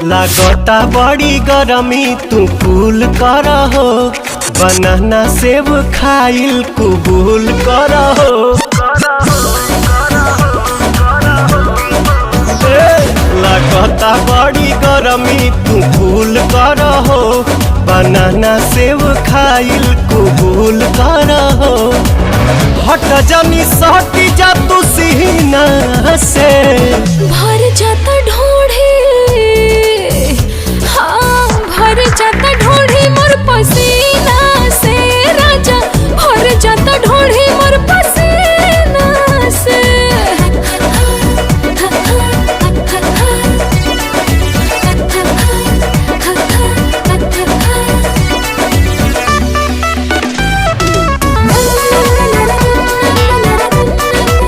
लागता बड़ी गरमी तू कूल कर हो, बनाना सेब खाइल कबूल कर हो। लागता बड़ी गरमी तू कूल कर हो, बनाना सेब खाइल कबूल कर हो। हट जानी सहटी जा तू सीना से भर जाता